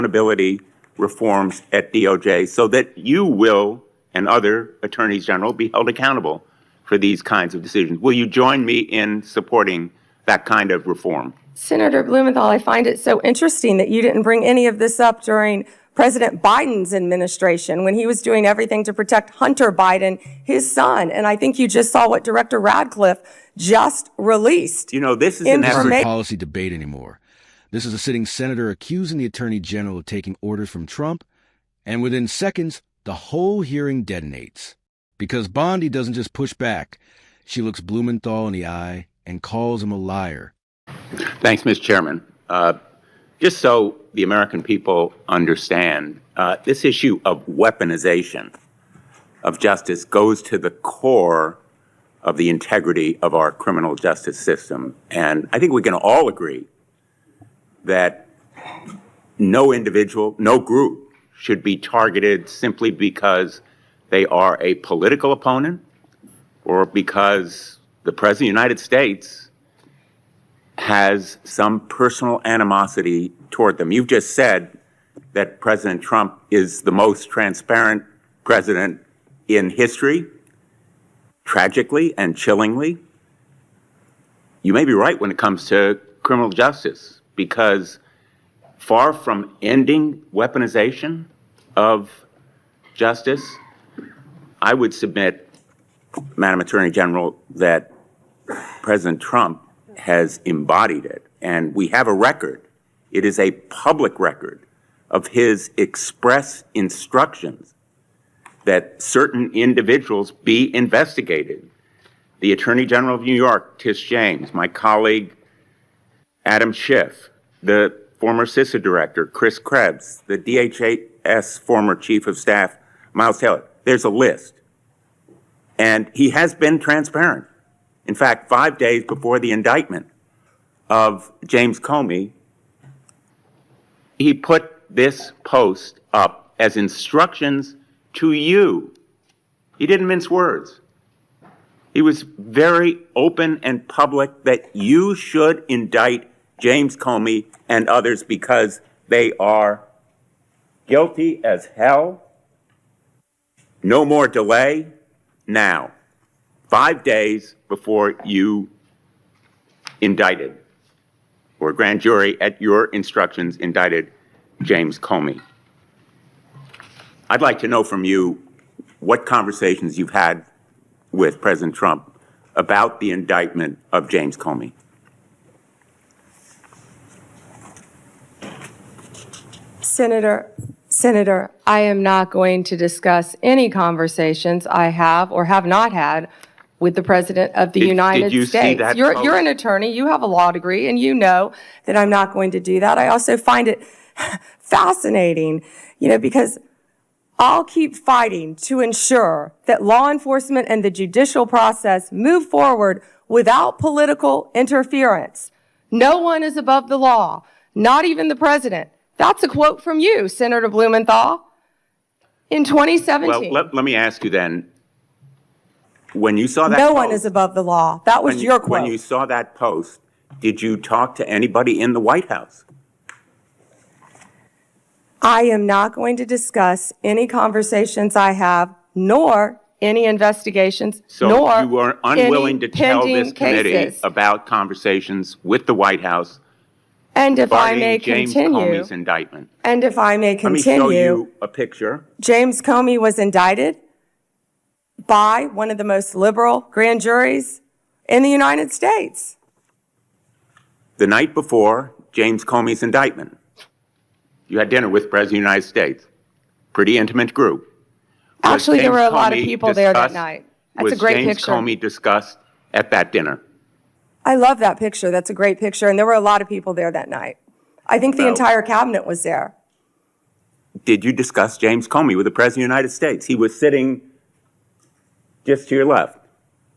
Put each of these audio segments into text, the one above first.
accountability reforms at DOJ so that you will and other attorneys general be held accountable for these kinds of decisions. Will you join me in supporting that kind of reform? Senator Blumenthal, I find it so interesting that you didn't bring any of this up during President Biden's administration when he was doing everything to protect Hunter Biden, his son. And I think you just saw what Director Radcliffe just released. You know, this is an effort policy debate anymore. This is a sitting senator accusing the attorney general of taking orders from Trump, and within seconds, the whole hearing detonates. Because Bondi doesn't just push back. She looks Blumenthal in the eye and calls him a liar. Thanks, Mr. Chairman. Just so the American people understand, this issue of weaponization of justice goes to the core of the integrity of our criminal justice system. And I think we can all agree that no individual, no group should be targeted simply because they are a political opponent or because the President of the United States has some personal animosity toward them. You've just said that President Trump is the most transparent president in history. Tragically and chillingly, you may be right when it comes to criminal justice, because far from ending weaponization of justice, I would submit, Madam Attorney General, that President Trump has embodied it. And we have a record. It is a public record of his express instructions that certain individuals be investigated. The Attorney General of New York, Tish James, my colleague, Adam Schiff, the former CISA director, Chris Krebs, the DHS former Chief of Staff, Miles Taylor. There's a list. And he has been transparent. In fact, 5 days before the indictment of James Comey, he put this post up as instructions to you. He didn't mince words. He was very open and public that you should indict James Comey and others because they are guilty as hell. No more delay now. 5 days before you indicted, or a grand jury at your instructions indicted James Comey. I'd like to know from you what conversations you've had with President Trump about the indictment of James Comey. Senator, I am not going to discuss any conversations I have or have not had with the President of the United Did you States. see that You're post? an attorney, you have a law degree, and you know that I'm not going to do that. I also find it fascinating, because I'll keep fighting to ensure that law enforcement and the judicial process move forward without political interference. No one is above the law, not even the president. That's a quote from you, Senator Blumenthal, in 2017. Well, let me ask you then, when you saw that No post, one is above the law. That was your quote. When you saw that post, did you talk to anybody in the White House? I am not going to discuss any conversations I have, nor any investigations, nor So you were unwilling to tell this committee cases. about conversations with the White House And if I regarding may James continue, Comey's indictment. and if I may Let me show continue, you a picture. James Comey was indicted by one of the most liberal grand juries in the United States. The night before James Comey's indictment, you had dinner with the President of the United States. Pretty intimate group. Actually, there were a lot of Comey people there that discussed- night. That's a great Was James picture. Comey discussed at that dinner? I love that picture. That's a great picture. And there were a lot of people there that night. I think the So- entire cabinet was there. Did you discuss James Comey with the President of the United States? He was sitting just to your left.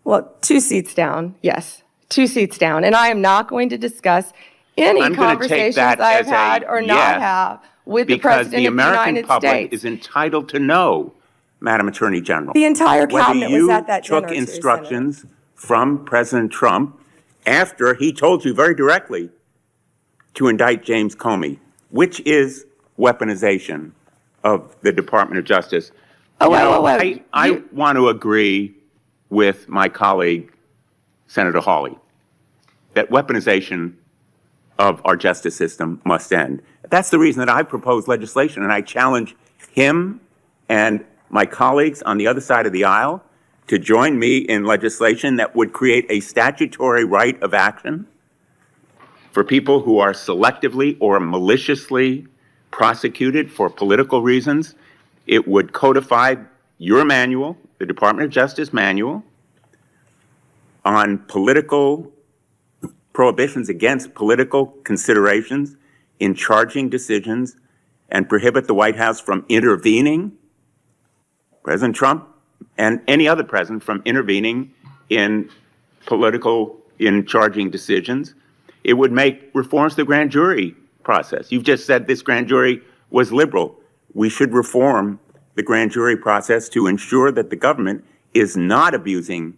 Well, 2 seats down, yes, 2 seats down. And I am not going to discuss any I'm gonna take conversations that I've as a had or yes, not have with the because President the of the American United public States. is entitled to know, Madam Attorney General, The entire whether cabinet was at that dinner, you too, took instructions from President Trump after he told you very directly to indict James Comey, which is weaponization of the Department of Justice. Oh, You know, wait. I want to agree with my colleague, Senator Hawley, that weaponization of our justice system must end. That's the reason that I propose legislation, and I challenge him and my colleagues on the other side of the aisle to join me in legislation that would create a statutory right of action for people who are selectively or maliciously prosecuted for political reasons. It would codify your manual, the Department of Justice manual, on political prohibitions against political considerations in charging decisions and prohibit the White House from intervening, President Trump and any other president from intervening in charging decisions. It would make reforms to the grand jury process. You've just said this grand jury was liberal. We should reform the grand jury process to ensure that the government is not abusing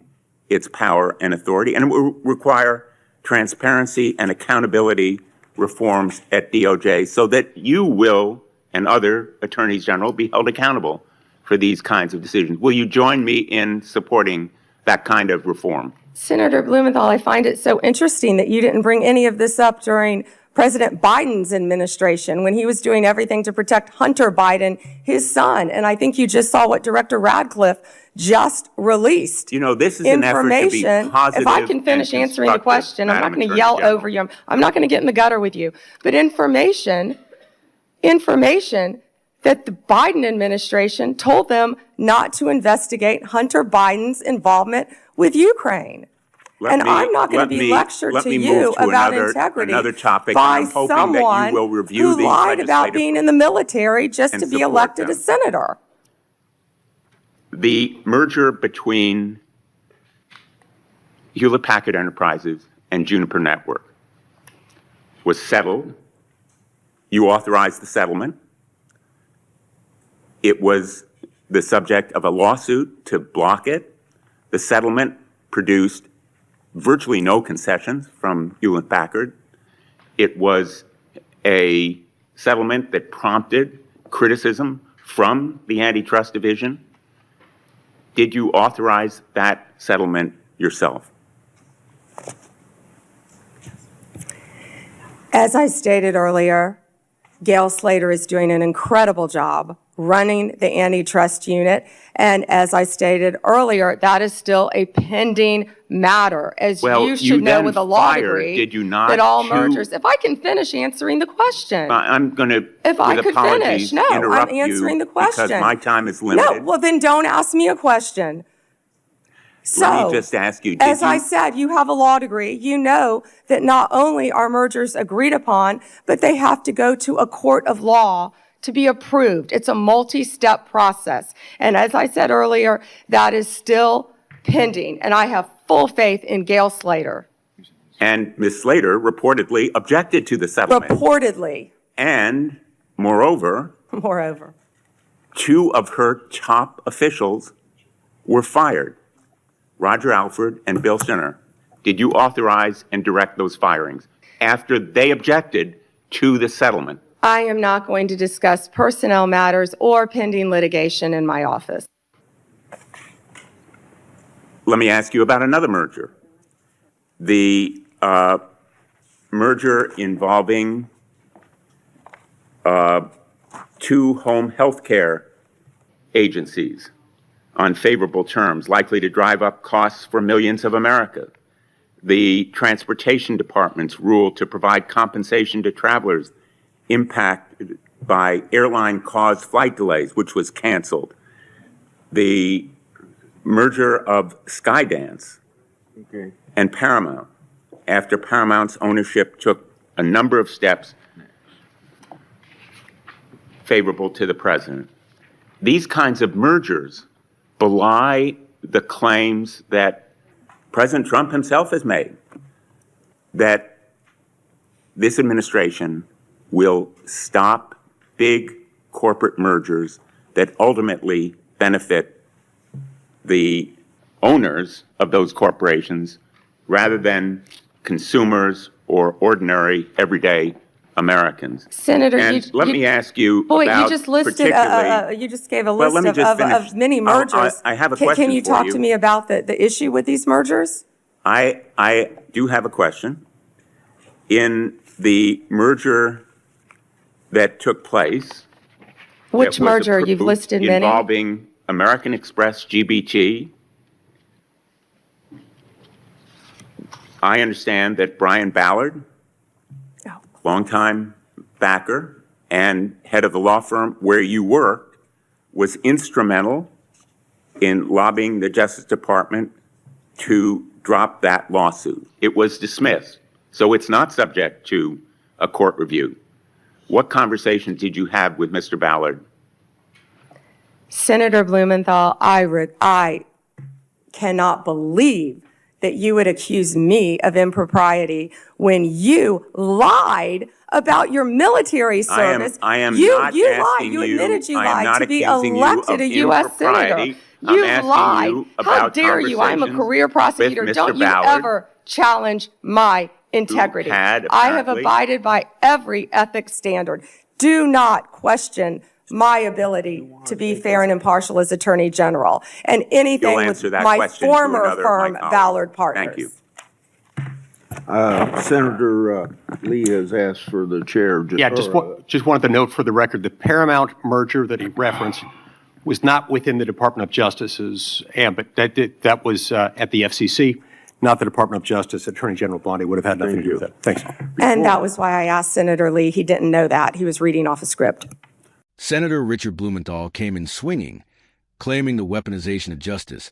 its power and authority, and it will require transparency and accountability reforms at DOJ so that you will and other attorneys general be held accountable for these kinds of decisions. Will you join me in supporting that kind of reform? Senator Blumenthal, I find it so interesting that you didn't bring any of this up during President Biden's administration when he was doing everything to protect Hunter Biden, his son. And I think you just saw what Director Radcliffe just released. You know, this is an effort to be positive. If I can finish answering the question, I'm not going to yell over you. I'm not going to get in the gutter with you. But information that the Biden administration told them not to investigate Hunter Biden's involvement with Ukraine. I'm not going to be lectured to you about integrity by someone who lied about being in the military just to be elected a senator. The merger between Hewlett-Packard Enterprises and Juniper Network was settled. You authorized the settlement. It was the subject of a lawsuit to block it. The settlement produced virtually no concessions from Hewlett-Packard. It was a settlement that prompted criticism from the Antitrust Division. Did you authorize that settlement yourself? As I stated earlier, Gail Slater is doing an incredible job running the antitrust unit. And as I stated earlier, that is still a pending matter. As you should know with a law degree, that all mergers, if I can finish answering the question. I'm going to, if I could finish. No, I'm answering the question. Because my time is limited. No, well then don't ask me a question. Let me just ask you. As I said, you have a law degree. You know that not only are mergers agreed upon, but they have to go to a court of law to be approved. It's a multi-step process. And as I said earlier, that is still pending. And I have full faith in Gail Slater. And Ms. Slater reportedly objected to the settlement. Reportedly. And moreover, two of her top officials were fired. Roger Alford and Bill Sinner. Did you authorize and direct those firings after they objected to the settlement? I am not going to discuss personnel matters or pending litigation in my office. Let me ask you about another merger. The merger involving two home health care agencies on favorable terms, likely to drive up costs for millions of Americans. The Transportation Department's rule to provide compensation to travelers impacted by airline-caused flight delays, which was canceled. The merger of Skydance and Paramount, after Paramount's ownership took a number of steps favorable to the president. These kinds of mergers belie the claims that President Trump himself has made, that this administration will stop big corporate mergers that ultimately benefit the owners of those corporations rather than consumers or ordinary, everyday Americans. Senator, And let me ask you boy, about you just listed, particularly. you just gave a Well, list let me just finish. of many mergers. I have a Can question you for talk you. to me about the issue with these mergers? I do have a question. In the merger that took place, Which that was merger? You've approved listed many. involving American Express GBT, I understand that Brian Ballard, Oh. longtime backer and head of the law firm where you worked, was instrumental in lobbying the Justice Department to drop that lawsuit. It was dismissed, so it's not subject to a court review. What conversations did you have with Mr. Ballard? Senator Blumenthal, I cannot believe that you would accuse me of impropriety when you lied about your military service. I am you not lied. asking You admitted you I am lied not to be accusing you elected of a U.S. senator. impropriety. You I'm asking lied. you How about dare you? I'm a career conversations prosecutor. with Mr. Don't you Ballard, ever challenge my integrity. had I have apparently- abided by every ethics standard. Do not question my ability to be fair and impartial as Attorney General, and anything You'll with answer that my question to former another of my firm, colleagues. Ballard Partners. Thank you. Senator Lee has asked for the chair. Yeah, just wanted to note for the record, the Paramount merger that he referenced was not within the Department of Justice's ambit. That was at the FCC, not the Department of Justice. Attorney General Bondi would have had nothing to do with that. Thanks. And that was why I asked Senator Lee. He didn't know that. He was reading off a script. Senator Richard Blumenthal came in swinging, claiming the weaponization of justice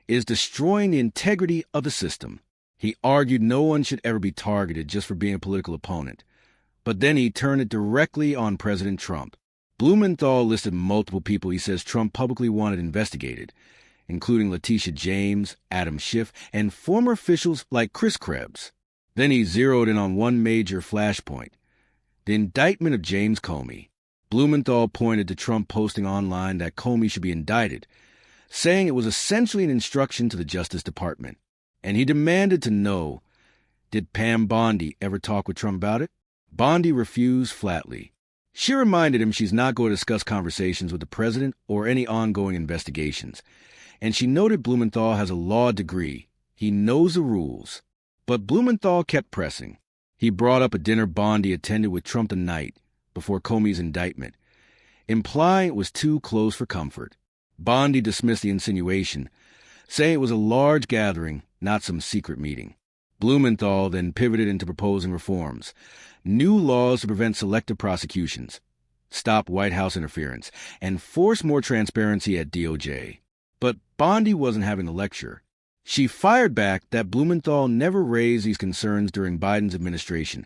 is destroying the integrity of the system. He argued no one should ever be targeted just for being a political opponent. But then he turned it directly on President Trump. Blumenthal listed multiple people he says Trump publicly wanted investigated, including Letitia James, Adam Schiff, and former officials like Chris Krebs. Then he zeroed in on one major flashpoint, the indictment of James Comey. Blumenthal pointed to Trump posting online that Comey should be indicted, saying it was essentially an instruction to the Justice Department. And he demanded to know, did Pam Bondi ever talk with Trump about it? Bondi refused flatly. She reminded him she's not going to discuss conversations with the president or any ongoing investigations. And she noted Blumenthal has a law degree. He knows the rules. But Blumenthal kept pressing. He brought up a dinner Bondi attended with Trump the night before Comey's indictment, implying it was too close for comfort. Bondi dismissed the insinuation, saying it was a large gathering, not some secret meeting. Blumenthal then pivoted into proposing reforms, new laws to prevent selective prosecutions, stop White House interference, and force more transparency at DOJ. But Bondi wasn't having a lecture. She fired back that Blumenthal never raised these concerns during Biden's administration,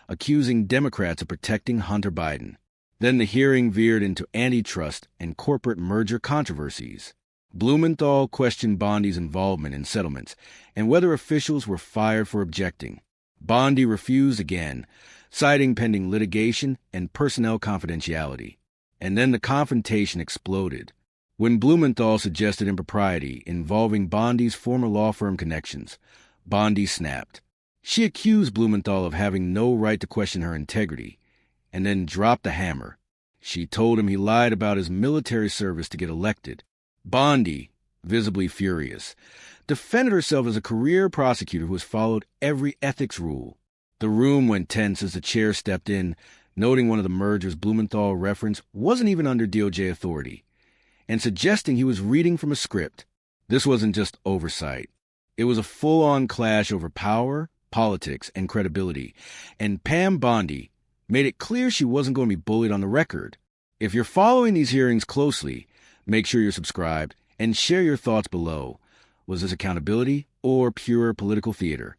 accusing Democrats of protecting Hunter Biden. Then the hearing veered into antitrust and corporate merger controversies. Blumenthal questioned Bondi's involvement in settlements and whether officials were fired for objecting. Bondi refused again, citing pending litigation and personnel confidentiality. And then the confrontation exploded when Blumenthal suggested impropriety involving Bondi's former law firm connections. Bondi snapped. She accused Blumenthal of having no right to question her integrity, and then dropped the hammer. She told him he lied about his military service to get elected. Bondi, visibly furious, defended herself as a career prosecutor who has followed every ethics rule. The room went tense as the chair stepped in, noting one of the mergers Blumenthal referenced wasn't even under DOJ authority, and suggesting he was reading from a script. This wasn't just oversight. It was a full-on clash over power, politics, and credibility, and Pam Bondi made it clear she wasn't going to be bullied on the record. If you're following these hearings closely, make sure you're subscribed and share your thoughts below. Was this accountability or pure political theater?